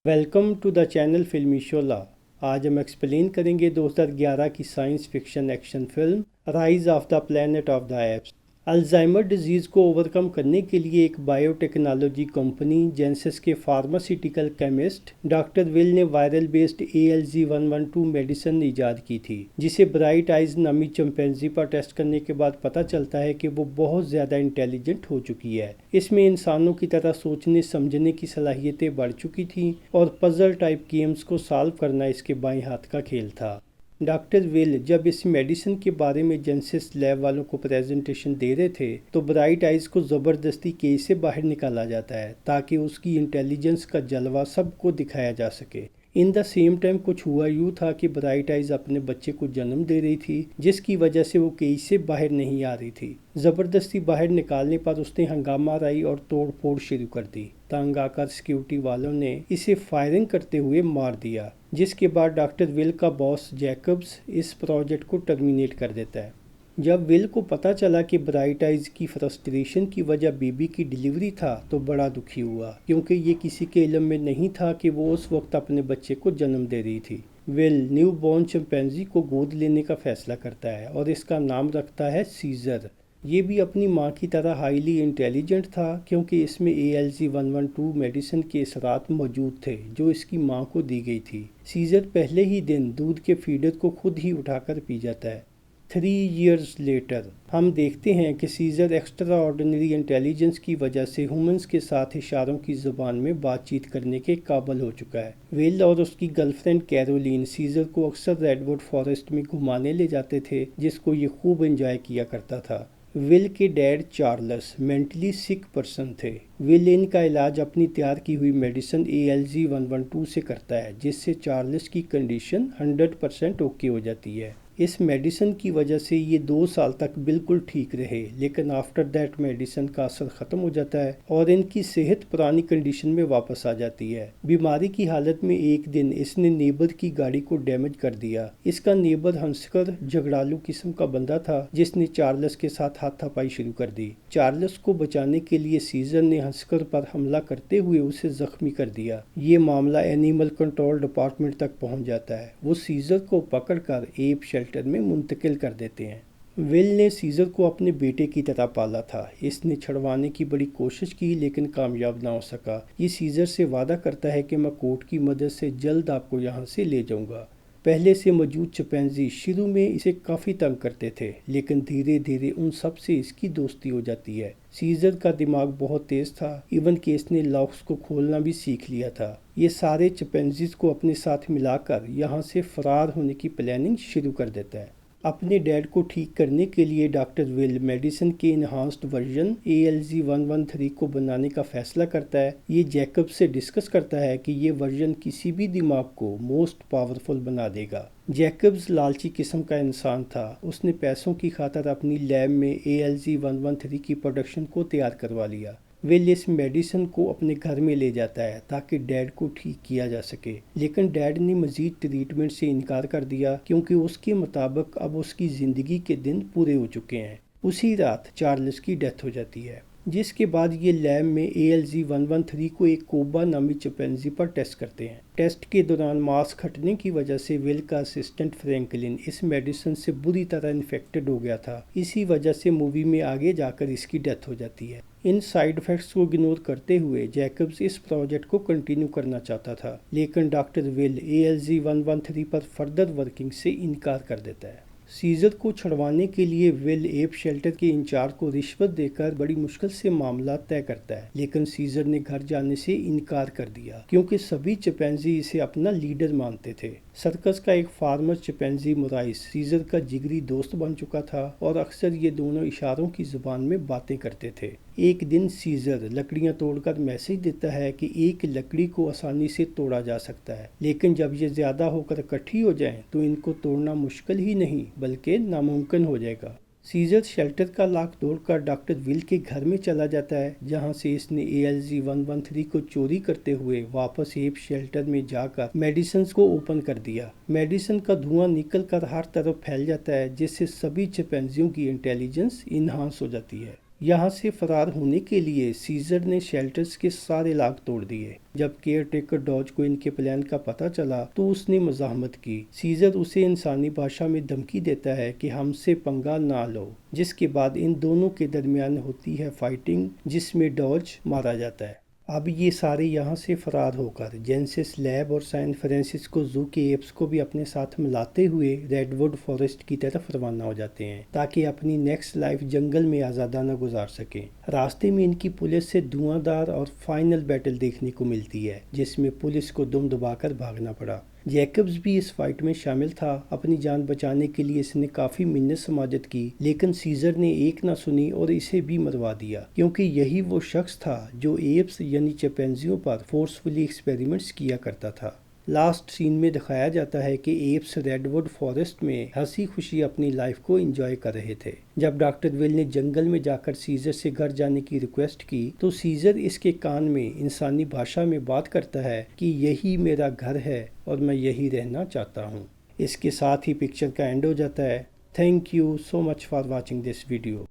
Welcome to the channel فلمی شعلہ۔ آج ہم ایکسپلین کریں گے 2011 کی science fiction action film rise of the planet of the apes. Alzheimer disease کو اوورکم کرنے کے لیے ایک بائیو ٹیکنالوجی کمپنی جینسس کے فارماسیوٹیکل کیمسٹ ڈاکٹر ول نے وائرل بیسڈ ALZ-112 میڈیسن ایجاد کی تھی، جسے برائٹ آئیز نامی چمپینزی پر ٹیسٹ کرنے کے بعد پتہ چلتا ہے کہ وہ بہت زیادہ انٹیلیجنٹ ہو چکی ہے۔ اس میں انسانوں کی طرح سوچنے سمجھنے کی صلاحیتیں بڑھ چکی تھیں اور پزل ٹائپ گیمز کو سالو کرنا اس کے بائیں ہاتھ کا کھیل تھا۔ ڈاکٹر ول جب اس میڈیسن کے بارے میں جینسس لیب والوں کو پریزنٹیشن دے رہے تھے تو برائٹ آئیز کو زبردستی کیس سے باہر نکالا جاتا ہے تاکہ اس کی انٹیلیجنس کا جلوہ سب کو دکھایا جا سکے۔ ان دا سیم ٹائم کچھ ہوا یوں تھا کہ برائٹ آئیز اپنے بچے کو جنم دے رہی تھی، جس کی وجہ سے وہ کیس سے باہر نہیں آ رہی تھی۔ زبردستی باہر نکالنے پر اس نے ہنگامہ آرائی اور توڑ پھوڑ شروع کر دی۔ تنگ آ کر سیکیورٹی والوں نے اسے فائرنگ کرتے ہوئے مار دیا، جس کے بعد ڈاکٹر ول کا باس جیکبز اس پروجیکٹ کو ٹرمینیٹ کر دیتا ہے۔ جب ول کو پتہ چلا کہ برائٹ آئیز کی فرسٹریشن کی وجہ بیبی کی ڈیلیوری تھا تو بڑا دکھی ہوا، کیونکہ یہ کسی کے علم میں نہیں تھا کہ وہ اس وقت اپنے بچے کو جنم دے رہی تھی۔ ول نیو بورن چمپینزی کو گود لینے کا فیصلہ کرتا ہے اور اس کا نام رکھتا ہے سیزر۔ یہ بھی اپنی ماں کی طرح ہائیلی انٹیلیجنٹ تھا، کیونکہ اس میں ALZ-112 میڈیسن کے اثرات موجود تھے جو اس کی ماں کو دی گئی تھی۔ سیزر پہلے ہی دن دودھ کے فیڈر کو خود ہی اٹھا کر پی جاتا ہے۔ 3 years later ہم دیکھتے ہیں کہ سیزر ایکسٹرا آرڈنری انٹیلیجنس کی وجہ سے ہیومنز کے ساتھ اشاروں کی زبان میں بات چیت کرنے کے قابل ہو چکا ہے۔ ول اور اس کی گرل فرینڈ کیرولین سیزر کو اکثر ریڈ ووڈ فارسٹ میں گھمانے لے جاتے تھے، جس کو یہ خوب انجوائے کیا کرتا تھا۔ ول کے ڈیڈ چارلس مینٹلی سک پرسن تھے۔ ول ان کا علاج اپنی تیار کی ہوئی میڈیسن ALZ-112 سے کرتا ہے، جس سے چارلس کی کنڈیشن 100% اوکے ہو جاتی ہے۔ اس میڈیسن کی وجہ سے یہ 2 سال تک بالکل ٹھیک رہے، لیکن آفٹر دیٹ میڈیسن کا اثر ختم ہو جاتا ہے اور ان کی صحت پرانی کنڈیشن میں واپس آ جاتی ہے۔ بیماری کی حالت میں ایک دن اس نے نیبر کی گاڑی کو ڈیمیج کر دیا۔ اس کا نیبر ہنسکر جھگڑالو قسم کا بندہ تھا، جس نے چارلس کے ساتھ ہاتھا پائی شروع کر دی۔ چارلس کو بچانے کے لیے سیزر نے ہنسکر پر حملہ کرتے ہوئے اسے زخمی کر دیا۔ یہ معاملہ اینیمل کنٹرول ڈپارٹمنٹ تک پہنچ جاتا ہے۔ وہ سیزر کو پکڑ کر ایپ شیلٹر میں منتقل کر دیتے ہیں۔ ول نے سیزر کو اپنے بیٹے کی طرح پالا تھا۔ اس نے چھڑوانے کی بڑی کوشش کی لیکن کامیاب نہ ہو سکا۔ یہ سیزر سے وعدہ کرتا ہے کہ میں کورٹ کی مدد سے جلد آپ کو یہاں سے لے جاؤں گا۔ پہلے سے موجود چمپینزی شروع میں اسے کافی تنگ کرتے تھے، لیکن دھیرے دھیرے ان سب سے اس کی دوستی ہو جاتی ہے۔ سیزر کا دماغ بہت تیز تھا، ایون کہ اس نے لاکس کو کھولنا بھی سیکھ لیا تھا۔ یہ سارے چمپینزیز کو اپنے ساتھ ملا کر یہاں سے فرار ہونے کی پلاننگ شروع کر دیتا ہے۔ اپنے ڈیڈ کو ٹھیک کرنے کے لیے ڈاکٹر ول میڈیسن کے انہانسڈ ورژن ALZ-113 کو بنانے کا فیصلہ کرتا ہے۔ یہ جیکب سے ڈسکس کرتا ہے کہ یہ ورژن کسی بھی دماغ کو موسٹ پاورفل بنا دے گا۔ جیکبز لالچی قسم کا انسان تھا۔ اس نے پیسوں کی خاطر اپنی لیب میں ALZ-113 کی پروڈکشن کو تیار کروا لیا۔ ول اس میڈیسن کو اپنے گھر میں لے جاتا ہے تاکہ ڈیڈ کو ٹھیک کیا جا سکے، لیکن ڈیڈ نے مزید ٹریٹمنٹ سے انکار کر دیا کیونکہ اس کے مطابق اب اس کی زندگی کے دن پورے ہو چکے ہیں۔ اسی رات چارلس کی ڈیتھ ہو جاتی ہے، جس کے بعد یہ لیب میں ALZ-113 کو ایک کوبا نامی چمپینزی پر ٹیسٹ کرتے ہیں۔ ٹیسٹ کے دوران ماسک ہٹنے کی وجہ سے ول کا اسسٹنٹ فرینکلن اس میڈیسن سے بری طرح انفیکٹڈ ہو گیا تھا۔ اسی وجہ سے مووی میں آگے جا کر اس کی ڈیتھ ہو جاتی ہے۔ ان سائیڈ ایفیکٹس کو اگنور کرتے ہوئے جیکبز اس پروجیکٹ کو کنٹینیو کرنا چاہتا تھا، لیکن ڈاکٹر ول ALZ-113 پر فردر ورکنگ سے انکار کر دیتا ہے۔ سیزر کو چھڑوانے کے لیے ول ایپ شیلٹر کے انچارج کو رشوت دے کر بڑی مشکل سے معاملہ طے کرتا ہے، لیکن سیزر نے گھر جانے سے انکار کر دیا کیونکہ سبھی چمپینزی اسے اپنا لیڈر مانتے تھے۔ سرکس کا ایک فارمر چمپینزی مورائس سیزر کا جگری دوست بن چکا تھا اور اکثر یہ دونوں اشاروں کی زبان میں باتیں کرتے تھے۔ ایک دن سیزر لکڑیاں توڑ کر میسج دیتا ہے کہ ایک لکڑی کو آسانی سے توڑا جا سکتا ہے، لیکن جب یہ زیادہ ہو کر اکٹھی ہو جائیں تو ان کو توڑنا مشکل ہی نہیں بلکہ ناممکن ہو جائے گا۔ سیزر شیلٹر کا لاک توڑ کر ڈاکٹر ول کے گھر میں چلا جاتا ہے، جہاں سے اس نے ALZ-113 کو چوری کرتے ہوئے واپس ایپ شیلٹر میں جا کر میڈیسنز کو اوپن کر دیا۔ میڈیسن کا دھواں نکل کر ہر طرف پھیل جاتا ہے، جس سے سبھی چمپینزیوں کی انٹیلیجنس انہانس ہو جاتی ہے۔ یہاں سے فرار ہونے کے لیے سیزر نے شیلٹرز کے سارے لاک توڑ دیے۔ جب کیئر ٹیکر ڈاج کو ان کے پلان کا پتہ چلا تو اس نے مزاحمت کی۔ سیزر اسے انسانی بھاشا میں دھمکی دیتا ہے کہ ہم سے پنگا نہ لو، جس کے بعد ان دونوں کے درمیان ہوتی ہے فائٹنگ، جس میں ڈاج مارا جاتا ہے۔ اب یہ سارے یہاں سے فرار ہو کر جینسس لیب اور سین فرانسسکو زو کے ایپس کو بھی اپنے ساتھ ملاتے ہوئے ریڈ ووڈ فارسٹ کی طرف روانہ ہو جاتے ہیں تاکہ اپنی نیکسٹ لائف جنگل میں آزادانہ گزار سکیں۔ راستے میں ان کی پولیس سے دھواں دار اور فائنل بیٹل دیکھنے کو ملتی ہے جس میں پولیس کو دم دبا کر بھاگنا پڑا۔ جیکبز بھی اس فائٹ میں شامل تھا۔ اپنی جان بچانے کے لیے اس نے کافی منت سماجت کی، لیکن سیزر نے ایک نہ سنی اور اسے بھی مروا دیا، کیونکہ یہی وہ شخص تھا جو ایپس یعنی چیمپینزیوں پر فورسفلی ایکسپیریمنٹس کیا کرتا تھا۔ لاسٹ سین میں دکھایا جاتا ہے کہ ایپس ریڈ ووڈ فارسٹ میں ہنسی خوشی اپنی لائف کو انجوائے کر رہے تھے۔ جب ڈاکٹر ویل نے جنگل میں جا کر سیزر سے گھر جانے کی ریکویسٹ کی تو سیزر اس کے کان میں انسانی بھاشا میں بات کرتا ہے کہ یہی میرا گھر ہے اور میں یہی رہنا چاہتا ہوں۔ اس کے ساتھ ہی پکچر کا اینڈ ہو جاتا ہے۔ Thank you so much for watching this video.